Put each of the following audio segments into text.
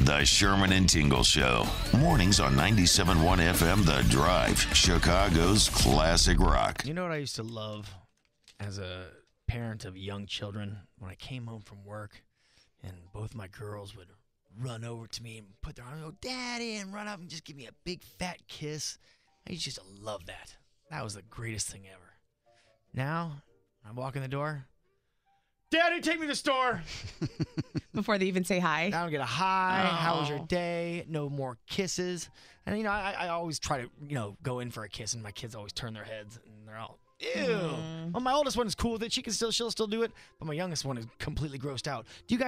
The Sherman and Tingle Show. Mornings on 97.1 FM The Drive, Chicago's classic rock. You know what I used to love as a parent of young children? When I came home from work and both my girls would run over to me and put their arm and go, Daddy, and run up and just give me a big fat kiss. I used to love that. That was the greatest thing ever. Now, I walk in the door, Daddy, take me to the store. Before they even say hi. I don't get a hi. Oh. How was your day? No more kisses. And, I always try to, go in for a kiss, and my kids always turn their heads, and they're all, ew. Well, my oldest one is cool with it. She'll still do it, but my youngest one is completely grossed out. Do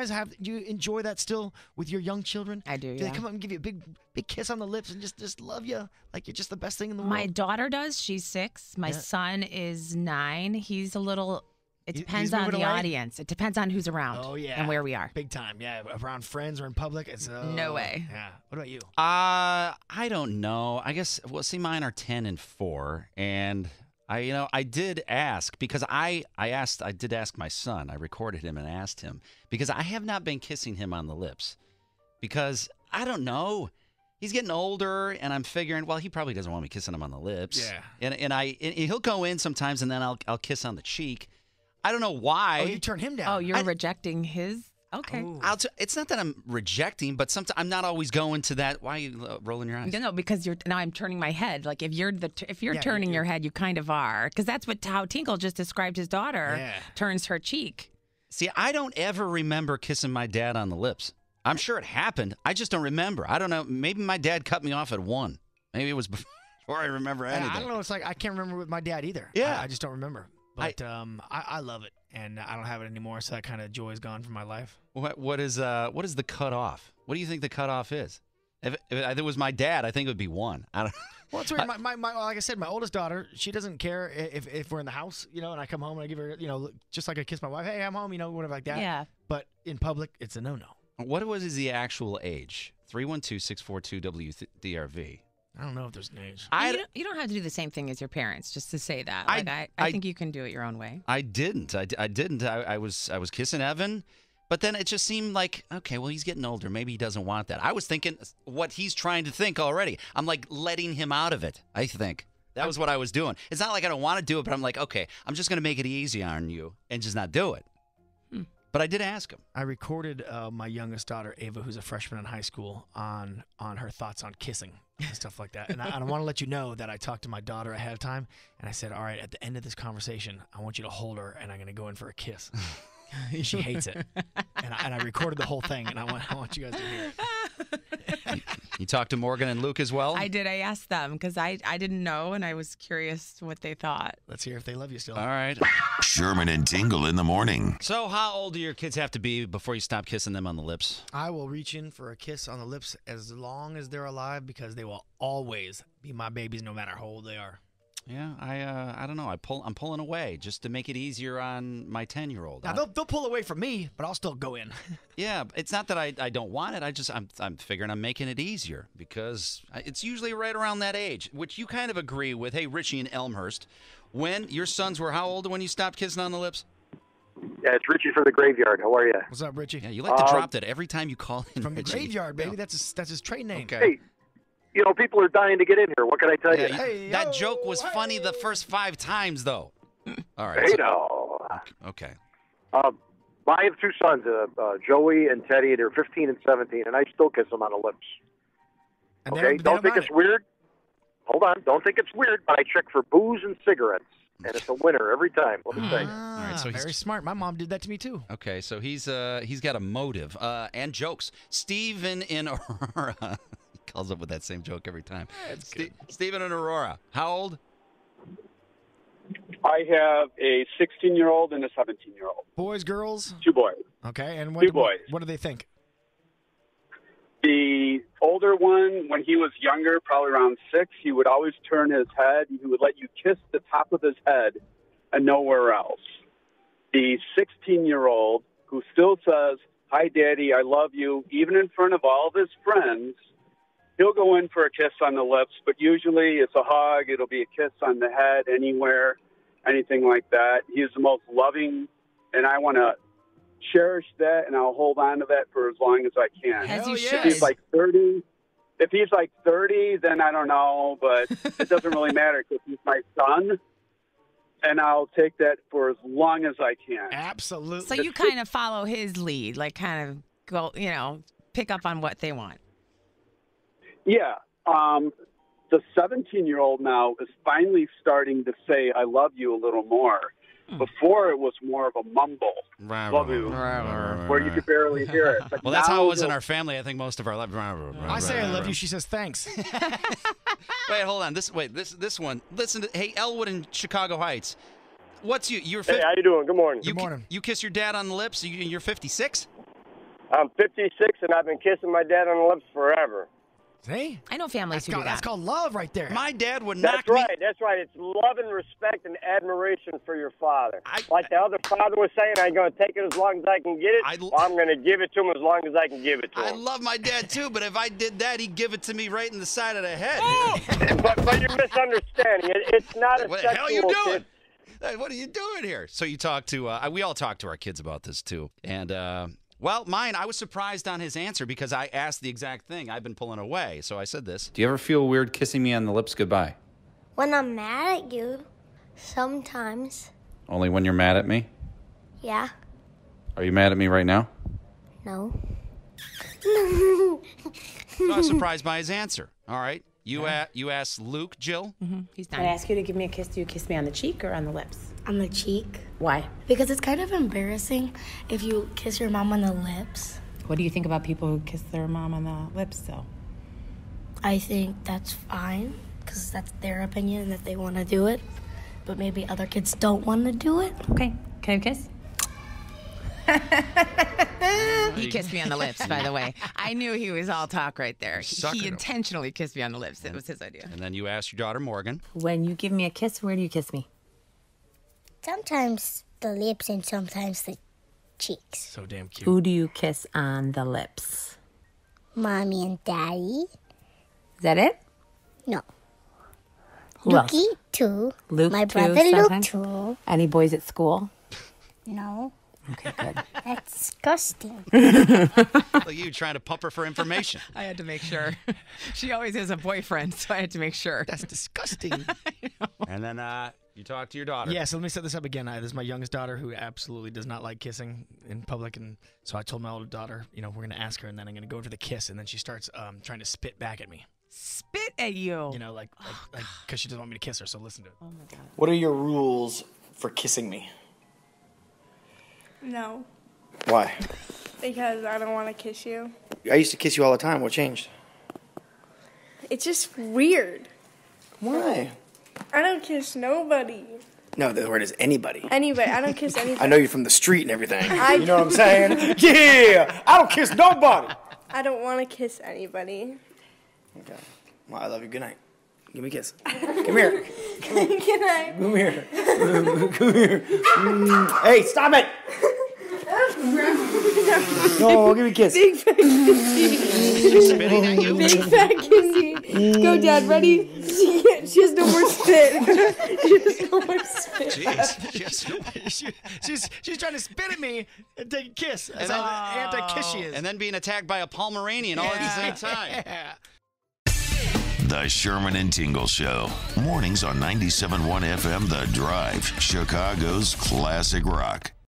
you enjoy that still with your young children? I do, Do they come up and give you a big kiss on the lips and just love you like you're just the best thing in the world? My daughter does. She's 6. My son is 9. He's a little... It depends on the audience. It depends on who's around. Oh, yeah. And where we are. Big time, yeah. Around friends or in public, it's... no way. Yeah. What about you? I don't know. I guess, mine are 10 and 4. And, I did ask, because I did ask my son. I recorded him and asked him, because I have not been kissing him on the lips. Because, I don't know. He's getting older, and I'm figuring, well, he probably doesn't want me kissing him on the lips. Yeah. And he'll go in sometimes, and then I'll kiss on the cheek. I don't know why. Oh, you turn him down. Oh, you're rejecting his? Okay. It's not that I'm rejecting, but sometimes I'm not always going to that. Why are you rolling your eyes? No, because now I'm turning my head. Like if you're turning your head, you kind of are, because that's how Tingle just described his daughter turns her cheek. See, I don't ever remember kissing my dad on the lips. I'm sure it happened. I just don't remember. I don't know. Maybe my dad cut me off at 1. Maybe it was before I remember anything. I don't know. It's like I can't remember with my dad either. Yeah, I just don't remember. But I love it, and I don't have it anymore, so that kind of joy is gone from my life. What is the cutoff? What do you think the cutoff is? If it was my dad, I think it would be 1. I don't. Well, it's weird. My like I said, my oldest daughter, she doesn't care if we're in the house, and I come home and I give her, just like I kiss my wife, hey, I'm home, whatever like that. Yeah. But in public, it's a no-no. What is the actual age? 312-642-WDRV. I don't know if there's an age. You don't have to do the same thing as your parents, just to say that. I think you can do it your own way. I didn't. I didn't. I was kissing Evan, but then it just seemed like, okay, well, he's getting older. Maybe he doesn't want that. I was thinking what he's trying to think already. I'm like letting him out of it, I think. That was what I was doing. It's not like I don't want to do it, but I'm like, okay, I'm just going to make it easy on you and just not do it. But I did ask him. I recorded my youngest daughter, Ava, who's a freshman in high school, on her thoughts on kissing and stuff like that. And I want to let you know that I talked to my daughter ahead of time, and I said, all right, at the end of this conversation, I want you to hold her, and I'm going to go in for a kiss. She hates it. And I recorded the whole thing, and I want you guys to hear it. You talked to Morgan and Luke as well? I did. I asked them because I didn't know, and I was curious what they thought. Let's hear if they love you still. All right. Sherman and Tingle in the morning. So how old do your kids have to be before you stop kissing them on the lips? I will reach in for a kiss on the lips as long as they're alive, because they will always be my babies no matter how old they are. Yeah, I don't know. I'm pulling away just to make it easier on my 10-year-old. Now they'll pull away from me, but I'll still go in. Yeah, it's not that I don't want it. I'm figuring I'm making it easier because it's usually right around that age, which you kind of agree with. Hey, Richie in Elmhurst, when your sons were how old when you stopped kissing on the lips? Yeah, it's Richie from the graveyard. How are you? What's up, Richie? Yeah, you like to drop that every time you call in. From Richie. the graveyard, baby. That's his trade name. Okay. Hey. People are dying to get in here. What can I tell you? Hey, that joke was funny the first 5 times, though. All right. Hey, no. Okay. I have 2 sons, Joey and Teddy. They're 15 and 17, and I still kiss them on the lips. And okay? Don't think it's weird. Hold on. Don't think it's weird, but I check for booze and cigarettes, and it's a winner every time. Let me tell you. All right, so very smart. My mom did that to me, too. Okay, so he's got a motive and jokes. Steven in Aurora. Calls up with that same joke every time. Stephen and Aurora, how old? I have a 16-year-old and a 17-year-old. Boys, girls? 2 boys. Okay, and 2 boys. What do they think? The older one, when he was younger, probably around 6, he would always turn his head. He would let you kiss the top of his head and nowhere else. The 16-year-old, who still says, "Hi, Daddy, I love you," even in front of all of his friends, he'll go in for a kiss on the lips, but usually it's a hug. It'll be a kiss on the head, anywhere, anything like that. He is the most loving, and I want to cherish that, and I'll hold on to that for as long as I can. As you Hell should. yeah. If he's like 30, then I don't know, but it doesn't really matter because he's my son, and I'll take that for as long as I can. Absolutely. So you kind of follow his lead, like kind of go, pick up on what they want. Yeah. The 17-year-old now is finally starting to say, I love you a little more. Before, it was more of a mumble, love you, where you could barely hear it. But well, that's how it was in he'll- our family, I think, most of our life. I say I love you. She says thanks. Wait, hold on. This one. Listen to, hey, Elwood in Chicago Heights. What's you? You're Hey, how you doing? Good morning. Good morning. You kiss your dad on the lips? You're 56? I'm 56, and I've been kissing my dad on the lips forever. See? I know families who do that. That's called love right there. My dad would knock That's right. That's right. It's love and respect and admiration for your father. Like the other father was saying, I'm going to take it as long as I can get it. I'm going to give it to him as long as I can give it to him. I love my dad, too, but if I did that, he'd give it to me right in the side of the head. But you're misunderstanding. It's not a What the hell are you sexual doing? kiss. Hey, what are you doing here? So you talk to, we all talk to our kids about this, too. And, well, mine, I was surprised on his answer because I asked the exact thing. I've been pulling away, so I said this. Do you ever feel weird kissing me on the lips goodbye? When I'm mad at you, sometimes. Only when you're mad at me? Yeah. Are you mad at me right now? No. So I was surprised by his answer. All right. You asked Luke, Jill? Mm-hmm. He's done. I ask you to give me a kiss. Do you kiss me on the cheek or on the lips? On the cheek. Why? Because it's kind of embarrassing if you kiss your mom on the lips. What do you think about people who kiss their mom on the lips, though? I think that's fine, because that's their opinion that they want to do it. But maybe other kids don't want to do it. Okay. Can I kiss? He kissed me on the lips, by the way. I knew he was all talk right there. Sucker. He intentionally kissed me on the lips. That was his idea. And then you asked your daughter, Morgan. When you give me a kiss, where do you kiss me? Sometimes the lips and sometimes the cheeks. So damn cute. Who do you kiss on the lips? Mommy and Daddy. Is that it? No. Who else? Lukey, too. Luke, My too, brother Luke, sometimes? too. Any boys at school? No. Okay, good. That's disgusting. Look, you trying to pump her for information. I had to make sure. She always has a boyfriend, so I had to make sure. That's disgusting. And then you talk to your daughter. Yeah, so let me set this up again. This is my youngest daughter who absolutely does not like kissing in public. And so I told my older daughter, we're going to ask her, and then I'm going to go for the kiss. And then she starts trying to spit back at me. Spit at you. Like, because she doesn't want me to kiss her. So listen to it. Oh, my God. What are your rules for kissing me? No, Why? because I don't want to kiss you. I used to kiss you all the time. What changed? It's just weird. Why? I don't kiss nobody. No, the word is anybody. Anybody. I don't kiss anybody. I know you're from the street and everything. You know what I'm saying? Yeah! I don't kiss nobody! I don't want to kiss anybody. Okay. Well, I love you. Good night. Give me a kiss. Come here. Can I? Come here. Come here. Hey, stop it! No, give me a kiss. Big fat kissy. Spitting at you? Big fat kissy. Go, Dad. Ready? She has no more spit. She has no more spit. Jeez. She's trying to spit at me and take a kiss. That's how anti-kiss she is. And then being attacked by a Pomeranian all at the same time. Yeah. The Sherman and Tingle Show. Mornings on 97.1 FM The Drive, Chicago's classic rock.